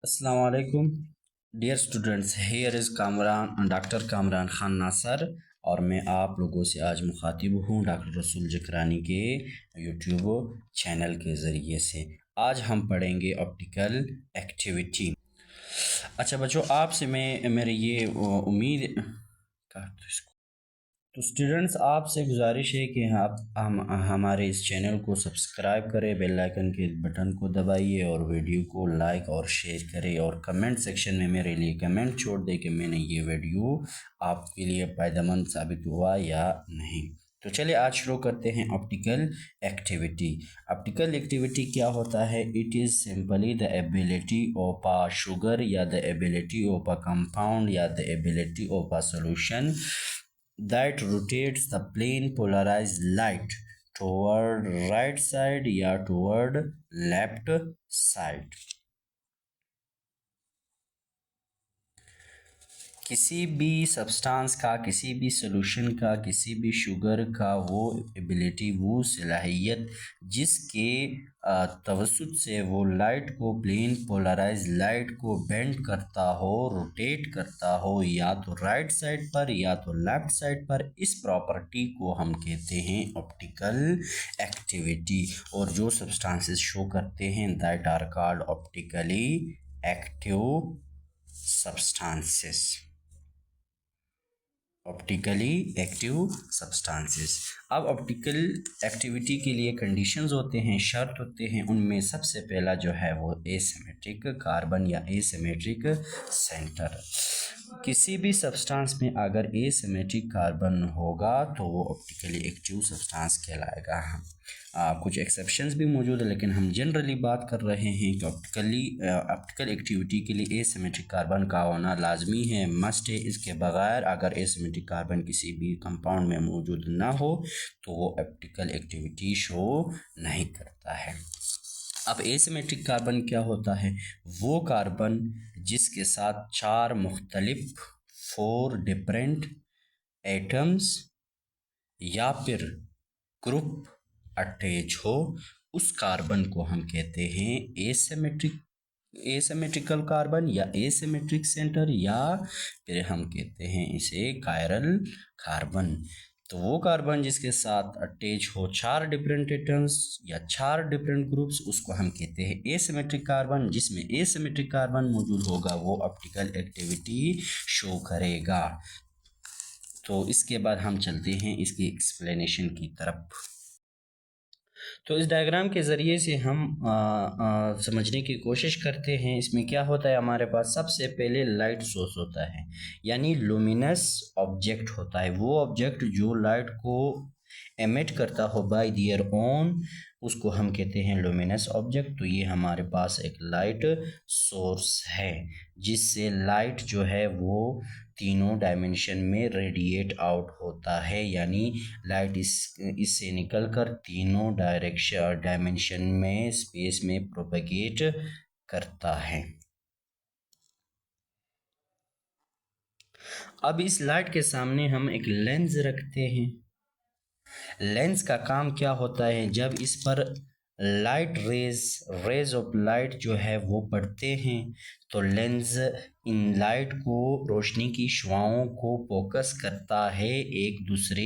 Assalamu alaikum dear students, here is Kamran doctor Kamran Khan Nasir. और मैं आप लोगों से आज मुखातिब हूँ डॉक्टर रसूल जकरानी के यूट्यूब चैनल के ज़रिए से। आज हम पढ़ेंगे ऑप्टिकल एक्टिविटी। अच्छा बच्चों, आपसे मैं मेरी ये उम्मीद काट दो इसको। तो स्टूडेंट्स, आपसे गुजारिश है कि आप हम हमारे इस चैनल को सब्सक्राइब करें, बेल आइकन के बटन को दबाइए और वीडियो को लाइक और शेयर करें और कमेंट सेक्शन में मेरे लिए कमेंट छोड़ दें कि मैंने ये वीडियो आपके लिए फ़ायदेमंद साबित हुआ या नहीं। तो चलिए आज शुरू करते हैं ऑप्टिकल एक्टिविटी। ऑप्टिकल एक्टिविटी क्या होता है? It is simply the ability of a sugar या the ability of a compound या the ability of a solution that rotates the plane polarized light toward right side या toward left side। किसी भी substance का, किसी भी solution का, किसी भी शुगर का वो एबिलिटी, वो सलाहियत जिसके तवस्सुत से वो लाइट को, प्लेन पोलराइज लाइट को बेंड करता हो, रोटेट करता हो, या तो राइट साइड पर या तो लेफ्ट साइड पर, इस प्रॉपर्टी को हम कहते हैं ऑप्टिकल एक्टिविटी। और जो सब्सटेंसेस शो करते हैं that are called optically active substances. Optically active substances. अब ऑप्टिकल एक्टिविटी के लिए कंडीशंस होते हैं, शर्त होते हैं। उनमें सबसे पहला जो है वो एसिमेट्रिक कार्बन या एसिमेट्रिक सेंटर। किसी भी सब्सटेंस में अगर एसिमेट्रिक कार्बन होगा तो वो ऑप्टिकली एक्टिव सब्सटेंस कहलाएगा। कुछ एक्सेप्शंस भी मौजूद है, लेकिन हम जनरली बात कर रहे हैं कि ऑप्टिकल एक्टिविटी के लिए एसिमेट्रिक कार्बन का होना लाजमी है, मस्ट है। इसके बगैर अगर एसिमेट्रिक कार्बन किसी भी कंपाउंड में मौजूद ना हो तो वो ऑप्टिकल एक्टिविटी शो नहीं करता है। अब एसिमेट्रिक कार्बन क्या होता है? वो कार्बन जिसके साथ चार मुख्तलिफ, 4 डिफरेंट एटम्स या फिर ग्रुप अटैच हो, उस कार्बन को हम कहते हैं एसिमेट्रिकल कार्बन या एसिमेट्रिक सेंटर, या फिर हम कहते हैं इसे कायरल कार्बन। तो वो कार्बन जिसके साथ अटैच हो 4 डिफरेंट एटम्स या 4 डिफरेंट ग्रुप्स, उसको हम कहते हैं एसिमेट्रिक कार्बन। जिसमें एसिमेट्रिक कार्बन मौजूद होगा वो ऑप्टिकल एक्टिविटी शो करेगा। तो इसके बाद हम चलते हैं इसकी एक्सप्लेनेशन की तरफ। तो इस डायग्राम के ज़रिए से हम समझने की कोशिश करते हैं। इसमें क्या होता है, हमारे पास सबसे पहले लाइट सोर्स होता है, यानी लुमिनस ऑब्जेक्ट होता है। वो ऑब्जेक्ट जो लाइट को एमिट करता हो बाय दियर ओन, उसको हम कहते हैं लुमिनस ऑब्जेक्ट। तो ये हमारे पास एक लाइट सोर्स है जिससे लाइट जो है वो तीनों डायमेंशन में रेडिएट आउट होता है, यानी लाइट इससे निकलकर तीनों डायमेंशन में स्पेस में प्रोपेगेट करता है। अब इस लाइट के सामने हम एक लेंस रखते हैं। लेंस का काम क्या होता है? जब इस पर लाइट रेज ऑफ लाइट जो है वो पड़ते हैं तो लेंस इन लाइट को, रोशनी की शुआओं को फोकस करता है एक दूसरे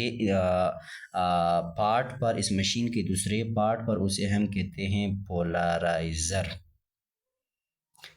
पार्ट पर, इस मशीन के दूसरे पार्ट पर। उसे हम कहते हैं पोलराइजर।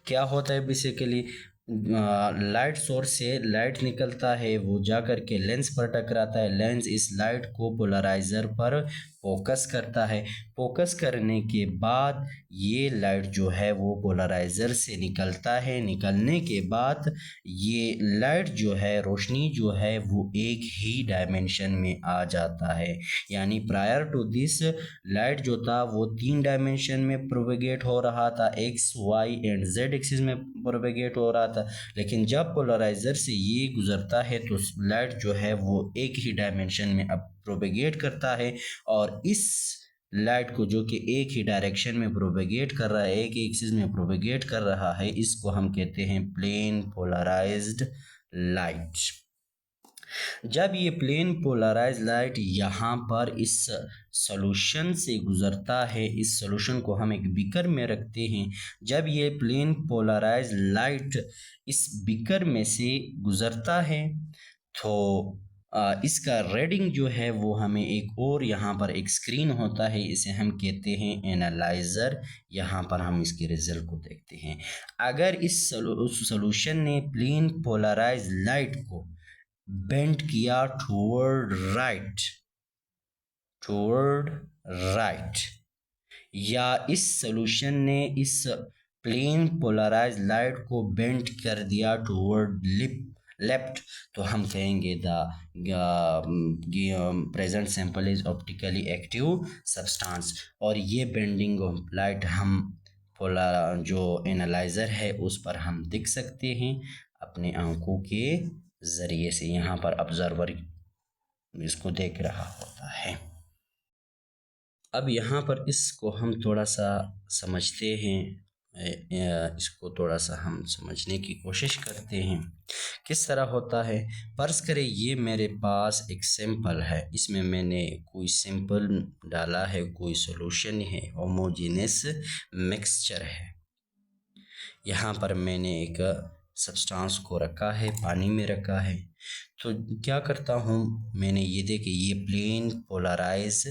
क्या होता है बेसिकली, लाइट सोर्स से लाइट निकलता है, वो जाकर के लेंस पर टकराता है। लेंस इस लाइट को पोलराइजर पर फोकस करता है। फोकस करने के बाद ये लाइट जो है वो पोलराइजर से निकलता है। निकलने के बाद ये लाइट जो है, रोशनी जो है वो एक ही डायमेंशन में आ जाता है। यानी प्रायर टू दिस लाइट जो था वो 3 डायमेंशन में प्रोपेगेट हो रहा था, X Y and Z axis में प्रोपेगेट हो रहा था। लेकिन जब पोलराइजर से ये गुजरता है तो लाइट जो है वो एक ही डायमेंशन में अब प्रोपेगेट करता है। और इस लाइट को, जो कि एक ही डायरेक्शन में प्रोपेगेट कर रहा है, एक ही एक्सिस में प्रोपेगेट कर रहा है, इसको हम कहते हैं प्लेन पोलराइज्ड लाइट। जब ये प्लेन पोलराइज लाइट यहाँ पर इस सॉल्यूशन से गुजरता है, इस सॉल्यूशन को हम एक बीकर में रखते हैं, जब ये प्लेन पोलराइज लाइट इस बीकर में से गुजरता है तो इसका रीडिंग जो है वो हमें एक और यहाँ पर एक स्क्रीन होता है, इसे हम कहते हैं एनालाइजर। यहाँ पर हम इसके रिजल्ट को देखते हैं। अगर इस सॉल्यूशन ने प्लेन पोलराइज लाइट को बेंड किया टुवर्ड राइट, या इस सॉल्यूशन ने इस प्लेन पोलराइज लाइट को बेंड कर दिया टुवर्ड लेफ्ट, तो हम कहेंगे the present sample is optically active substance. और ये बेंडिंग ऑफ लाइट हम जो एनालाइजर है उस पर हम देख सकते हैं अपने आंखों के जरिए से। यहाँ पर ऑब्जर्वर इसको देख रहा होता है। अब यहाँ पर इसको हम थोड़ा सा समझते हैं, इसको थोड़ा सा हम समझने की कोशिश करते हैं किस तरह होता है। फर्ज करें ये मेरे पास एक सैंपल है, इसमें मैंने कोई सैंपल डाला है, कोई सॉल्यूशन है, होमोजेनियस मिक्सचर है। यहाँ पर मैंने एक सब्सटेंस को रखा है, पानी में रखा है। तो क्या करता हूँ, मैंने ये देखे ये प्लेन पोलराइज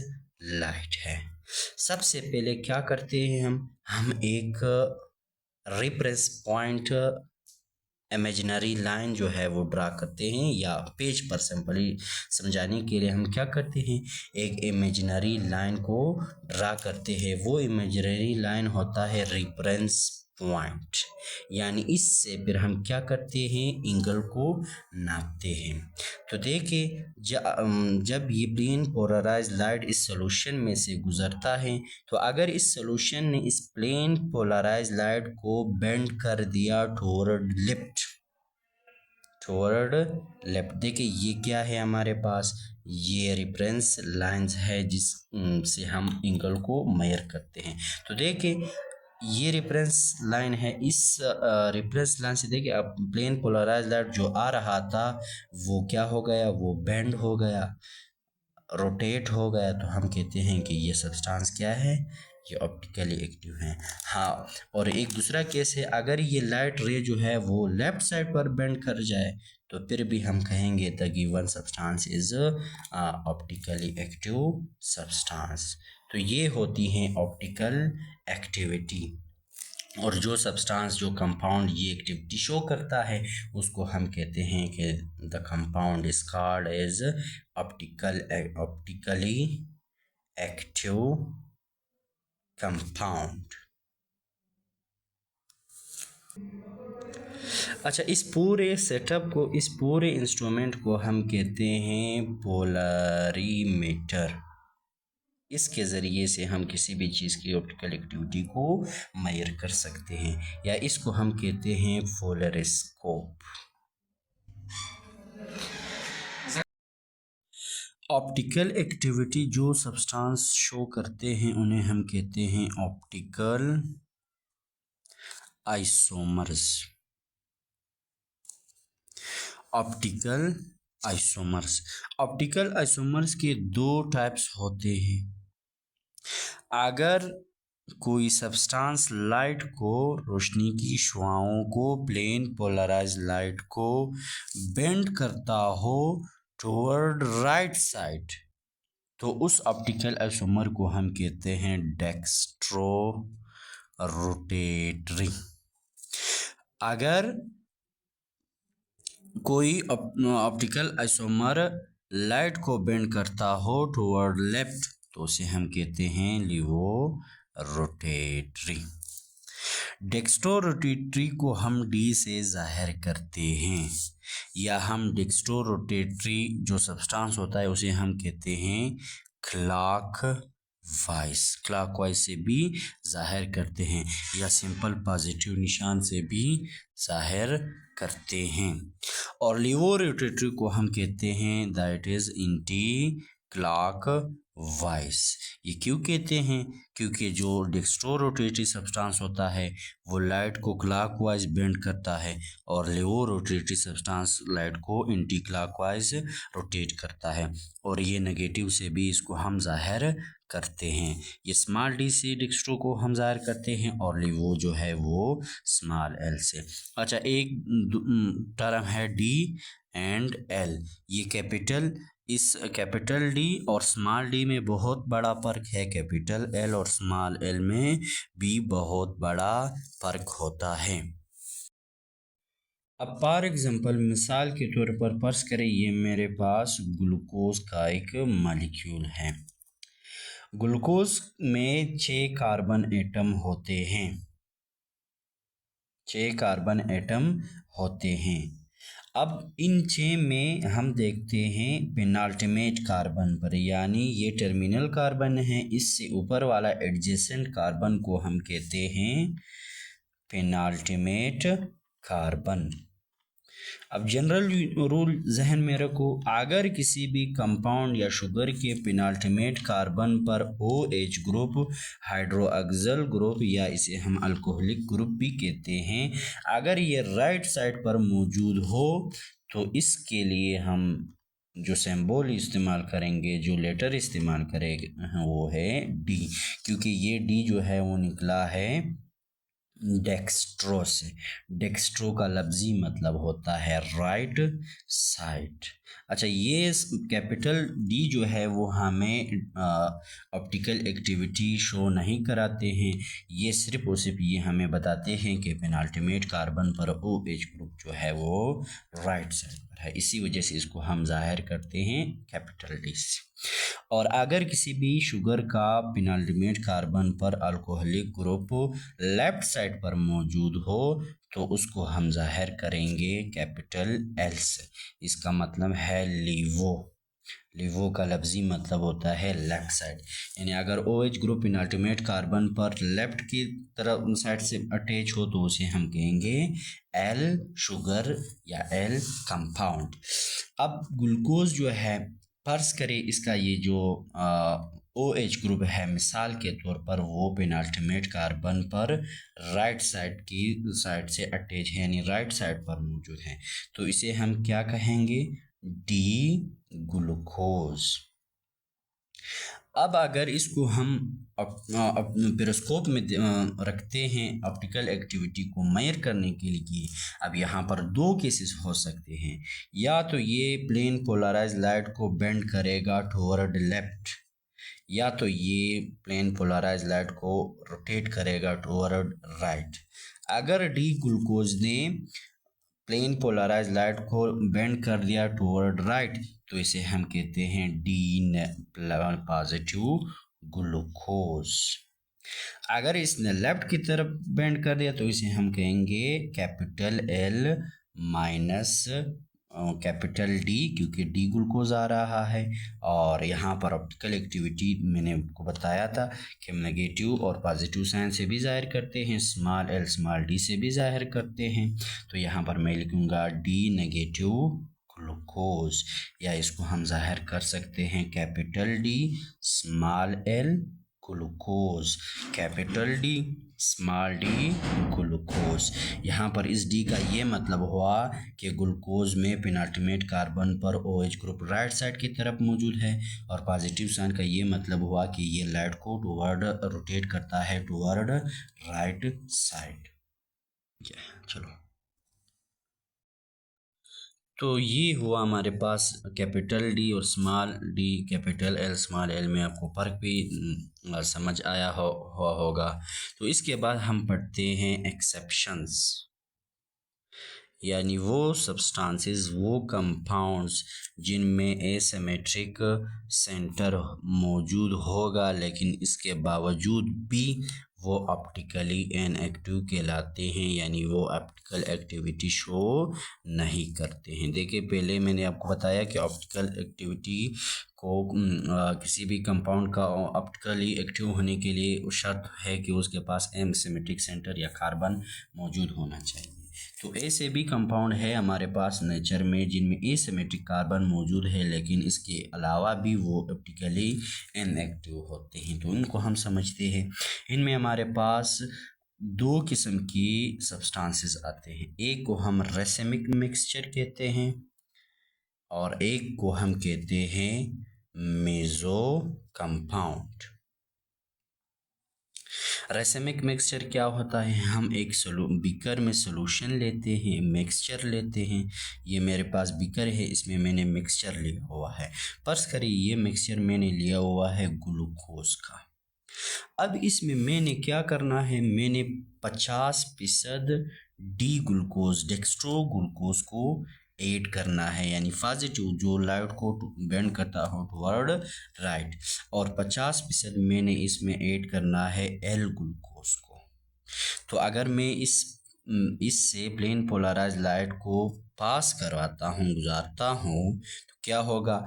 लाइट है। सबसे पहले क्या करते हैं हम एक रेफरेंस पॉइंट इमेजिनरी लाइन जो है वो ड्रा करते हैं, या पेज पर सिंपली समझाने के लिए हम क्या करते हैं एक इमेजिनरी लाइन को ड्रा करते हैं। वो इमेजिनरी लाइन होता है रेफरेंस पॉइंट, यानी इससे फिर हम क्या करते हैं एंगल को नापते हैं। तो देखिए जब ये प्लेन पोलराइज लाइट इस सॉल्यूशन में से गुजरता है, तो अगर इस सॉल्यूशन ने इस प्लेन पोलराइज लाइट को बेंड कर दिया टुवर्ड लेफ्ट, देखिए ये क्या है हमारे पास, ये रेफरेंस लाइंस है जिससे हम एंगल को मेजर करते हैं। तो देखिए ये रेफरेंस लाइन है, इस रेफरेंस लाइन से देखिए अब प्लेन पोलराइज लाइट जो आ रहा था वो क्या हो गया, वो बेंड हो गया, रोटेट हो गया। तो हम कहते हैं कि ये सब्सटेंस क्या है, ये ऑप्टिकली एक्टिव है। हाँ, और एक दूसरा केस है, अगर ये लाइट रे जो है वो लेफ्ट साइड पर बेंड कर जाए तो फिर भी हम कहेंगे the given substance is optically active substance. तो ये होती हैं ऑप्टिकल एक्टिविटी, और जो सब्सटेंस जो कंपाउंड ये एक्टिविटी शो करता है उसको हम कहते हैं कि the compound is called as optically active compound. अच्छा, इस पूरे सेटअप को, इस पूरे इंस्ट्रूमेंट को हम कहते हैं पोलरीमीटर। इसके ज़रिए से हम किसी भी चीज़ की ऑप्टिकल एक्टिविटी को मेजर कर सकते हैं, या इसको हम कहते हैं पोलरिस्कोप। ऑप्टिकल एक्टिविटी जो सब्सटेंस शो करते हैं उन्हें हम कहते हैं ऑप्टिकल आइसोमर्स। ऑप्टिकल आइसोमर्स के दो टाइप्स होते हैं। अगर कोई सब्सटेंस लाइट को, रोशनी की शुआओं को, प्लेन पोलराइज लाइट को बेंड करता हो टुवर्ड राइट साइड, तो उस ऑप्टिकल आइसोमर को हम कहते हैं डेक्स्ट्रो रोटेटरी। अगर कोई ऑप्टिकल आइसोमर लाइट को बेंड करता हो टुवर्ड लेफ्ट, तो उसे हम कहते हैं लिवो रोटेटरी। डेक्स्ट्रो रोटेटरी को हम डी से जाहिर करते हैं, या हम डेक्स्ट्रो रोटेटरी जो सब्सटेंस होता है उसे हम कहते हैं क्लॉकवाइज से भी जाहिर करते हैं, या सिंपल पॉजिटिव निशान से भी जाहिर करते हैं। और लिवो रोटेटरी को हम कहते हैं that is anti clock vice. ये क्यों कहते हैं? क्योंकि जो डेक्स्ट्रो रोटेटरी सब्सटेंस होता है वो लाइट को क्लॉकवाइज बेंड करता है और लेवो रोटेटरी सब्सटेंस लाइट को एंटी क्लॉकवाइज रोटेट करता है, और ये नेगेटिव से भी इसको हम जाहिर करते हैं। ये स्मॉल डी से डेक्स्ट्रो को हम जाहिर करते हैं और लेवो जो है वो स्मॉल एल से। अच्छा, एक टर्म है डी एंड एल। ये कैपिटल, इस कैपिटल डी और स्मॉल डी में बहुत बड़ा फ़र्क है, कैपिटल एल और स्मॉल एल में भी बहुत बड़ा फ़र्क होता है। अब फॉर एग्जांपल, मिसाल के तौर पर फर्ज करें ये मेरे पास ग्लूकोज का एक मॉलिक्यूल है। ग्लूकोज में 6 कार्बन एटम होते हैं, 6 कार्बन एटम होते हैं। अब इन 6 में हम देखते हैं पेनाल्टिमेट कार्बन पर, यानी ये टर्मिनल कार्बन है, इससे ऊपर वाला एडजेसेंट कार्बन को हम कहते हैं पेनाल्टिमेट कार्बन। अब जनरल रूल जहन में रखो, अगर किसी भी कंपाउंड या शुगर के पेनाल्टिमेट कार्बन पर OH ग्रुप, हाइड्रोक्सिल ग्रुप या इसे हम अल्कोहलिक ग्रुप भी कहते हैं, अगर ये राइट साइड पर मौजूद हो तो इसके लिए हम जो सिंबल इस्तेमाल करेंगे, जो लेटर इस्तेमाल करेंगे वो है डी, क्योंकि ये डी जो है वो निकला है डेक्स्ट्रो से। डेक्स्ट्रो का लफ्जी मतलब होता है राइट साइड। अच्छा, ये कैपिटल डी जो है वो हमें ऑप्टिकल एक्टिविटी शो नहीं कराते हैं, ये सिर्फ और सिर्फ ये हमें बताते हैं कि पेनाल्टिमेट कार्बन पर OH ग्रुप जो है वो राइट साइड पर है, इसी वजह से इसको हम जाहिर करते हैं कैपिटल डी से। और अगर किसी भी शुगर का पेनाल्टिमेट कार्बन पर अल्कोहलिक ग्रुप लेफ्ट साइड पर मौजूद हो तो उसको हम जाहिर करेंगे कैपिटल एल से। इसका मतलब है लीवो। लीवो का लफ्जी मतलब होता है लेफ्ट साइड, यानी अगर OH ग्रुप पेनाल्टिमेट कार्बन पर लेफ्ट की तरफ साइड से अटैच हो तो उसे हम कहेंगे एल शुगर या एल कंपाउंड। अब ग्लूकोज जो है, फर्ज करें इसका ये जो OH ग्रुप है मिसाल के तौर पर वो पेनाल्टिमेट कार्बन पर राइट साइड की साइड से अटैच है, यानी राइट साइड पर मौजूद है, तो इसे हम क्या कहेंगे? D glucose. अब अगर इसको हम पेरोस्कोप में रखते हैं ऑप्टिकल एक्टिविटी को मेजर करने के लिए, अब यहाँ पर 2 केसेस हो सकते हैं, या तो ये प्लेन पोलराइज लाइट को बेंड करेगा टुवर्ड लेफ्ट, या तो ये प्लेन पोलराइज लाइट को रोटेट करेगा टुवर्ड राइट। अगर डी ग्लूकोज ने प्लेन पोलराइज लाइट को बेंड कर दिया टुवर्ड राइट तो इसे हम कहते हैं डी पॉजिटिव ग्लूकोज। अगर इसने लेफ्ट की तरफ बेंड कर दिया तो इसे हम कहेंगे capital L minus capital D, क्योंकि डी ग्लूकोज आ रहा है। और यहाँ पर ऑप्टिकल एक्टिविटी मैंने आपको बताया था कि हम नेगेटिव और पॉजिटिव साइन से भी जाहिर करते हैं, स्मॉल एल स्मॉल डी से भी जाहिर करते हैं। तो यहाँ पर मैं लिखूँगा डी नेगेटिव ग्लूकोज, या इसको हम जाहिर कर सकते हैं capital D small L glucose, capital D small D glucose. यहाँ पर इस डी का ये मतलब हुआ कि ग्लूकोज में पेनाल्टिमेट कार्बन पर OH ग्रुप राइट साइड की तरफ मौजूद है, और पॉजिटिव साइन का ये मतलब हुआ कि ये लाइट को टुवर्ड रोटेट करता है टुवर्ड राइट साइड। चलो, तो ये हुआ हमारे पास कैपिटल डी और small D, capital L small L में आपको फ़र्क भी समझ आया होगा। तो इसके बाद हम पढ़ते हैं एक्सेप्शंस, यानी वो सब्सटेंसेस, वो कंपाउंड्स जिनमें एसिमेट्रिक सेंटर मौजूद होगा लेकिन इसके बावजूद भी वो ऑप्टिकली इनएक्टिव कहलाते हैं, यानी वो ऑप्टिकल एक्टिविटी शो नहीं करते हैं। देखिए, पहले मैंने आपको बताया कि ऑप्टिकल एक्टिविटी को किसी भी कंपाउंड का ऑप्टिकली एक्टिव होने के लिए शर्त है कि उसके पास एसिमेट्रिक सेंटर या कार्बन मौजूद होना चाहिए। तो ऐसे भी कंपाउंड है हमारे पास नेचर में जिनमें एसिमेट्रिक कार्बन मौजूद है, लेकिन इसके अलावा भी वो ऑप्टिकली इनएक्टिव होते हैं। तो इनको हम समझते हैं। इनमें हमारे पास दो किस्म की सब्सटेंसेस आते हैं, एक को हम रेसिमिक मिक्सचर कहते हैं और एक को हम कहते हैं मेसो कंपाउंड। रेसिमिक मिक्सचर क्या होता है, हम एक बीकर में सोल्यूशन लेते हैं, मिक्सचर लेते हैं। ये मेरे पास बीकर है, इसमें मैंने मिक्सचर लिया हुआ है। फर्ज करिए ये मिक्सचर मैंने लिया हुआ है ग्लूकोज का। अब इसमें मैंने क्या करना है, मैंने 50% डी ग्लूकोज डेक्स्ट्रो ग्लूकोज को ऐड करना है, यानी पॉजिटिव जो लाइट को बेंड करता हो टुवर्ड राइट, और 50% मैंने इसमें ऐड करना है एल ग्लूकोज को। तो अगर मैं इससे प्लेन पोलराइज लाइट को पास करवाता हूँ, गुजारता हूँ, तो क्या होगा,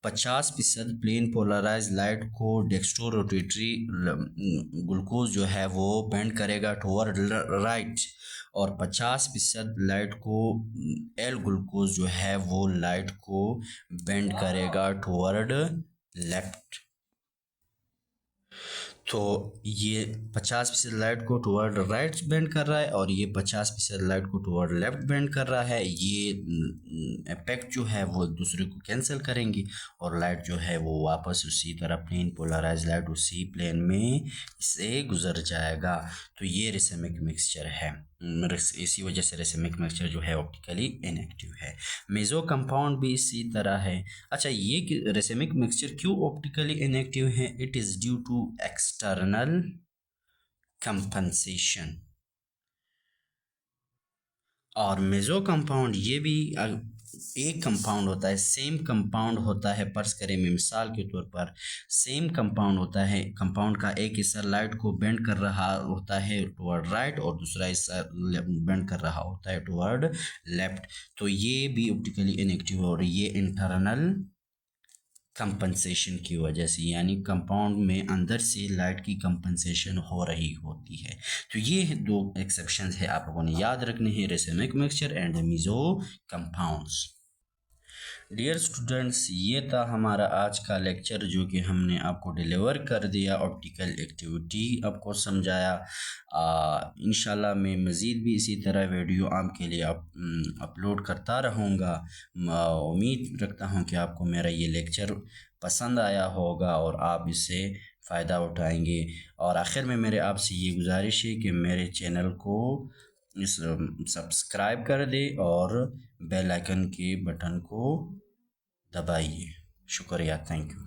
50% प्लेन पोलराइज लाइट को डेक्स्ट्रो रोटेटरी ग्लूकोज जो है वो बेंड करेगा टुवर्ड राइट, और 50% लाइट को एल ग्लूकोज जो है वो लाइट को बेंड करेगा टुवर्ड लेफ्ट। तो ये 50% लाइट को टुवर्ड राइट बेंड कर रहा है और ये 50% लाइट को टुवर्ड लेफ्ट बेंड कर रहा है। ये इफेक्ट जो है वो एक दूसरे को कैंसिल करेंगे और लाइट जो है वो वापस उसी तरह प्लेन पोलराइज लाइट उसी प्लेन में से गुजर जाएगा। तो ये रेसिमिक मिक्सचर है, इसी वजह से रेसिमिक मिक्सचर जो है ऑप्टिकली इनएक्टिव है। मेसो कंपाउंड भी इसी तरह है। अच्छा, ये रेसिमिक मिक्सचर क्यों ऑप्टिकली इनएक्टिव है, it is due to external compensation. और मेसो कंपाउंड ये भी एक कंपाउंड होता है, सेम कंपाउंड होता है। पर्स करें मैं मिसाल के तौर पर, सेम कंपाउंड होता है, कंपाउंड का एक हिस्सा लाइट को बेंड कर रहा होता है टुवर्ड राइट और दूसरा हिस्सा बेंड कर रहा होता है टुवर्ड लेफ्ट। तो ये भी ऑप्टिकली इनएक्टिव और ये इंटरनल कंपनसेशन की वजह से, यानी कंपाउंड में अंदर से लाइट की कंपनसेशन हो रही होती है। तो ये दो एक्सेप्शंस है आप लोगों ने याद रखने हैं, racemic mixture and meso compounds. Dear students, ये था हमारा आज का लेक्चर जो कि हमने आपको डिलीवर कर दिया, ऑप्टिकल एक्टिविटी आपको समझाया। इंशाल्लाह मैं मज़ीद भी इसी तरह वीडियो आपके लिए अपलोड करता रहूँगा। उम्मीद रखता हूँ कि आपको मेरा ये लेक्चर पसंद आया होगा और आप इससे फ़ायदा उठाएंगे। और आखिर में मेरे आपसे ये गुजारिश है कि मेरे चैनल को सब्सक्राइब कर दे और बेल आइकन के बटन को दबाइए। शुक्रिया, थैंक यू।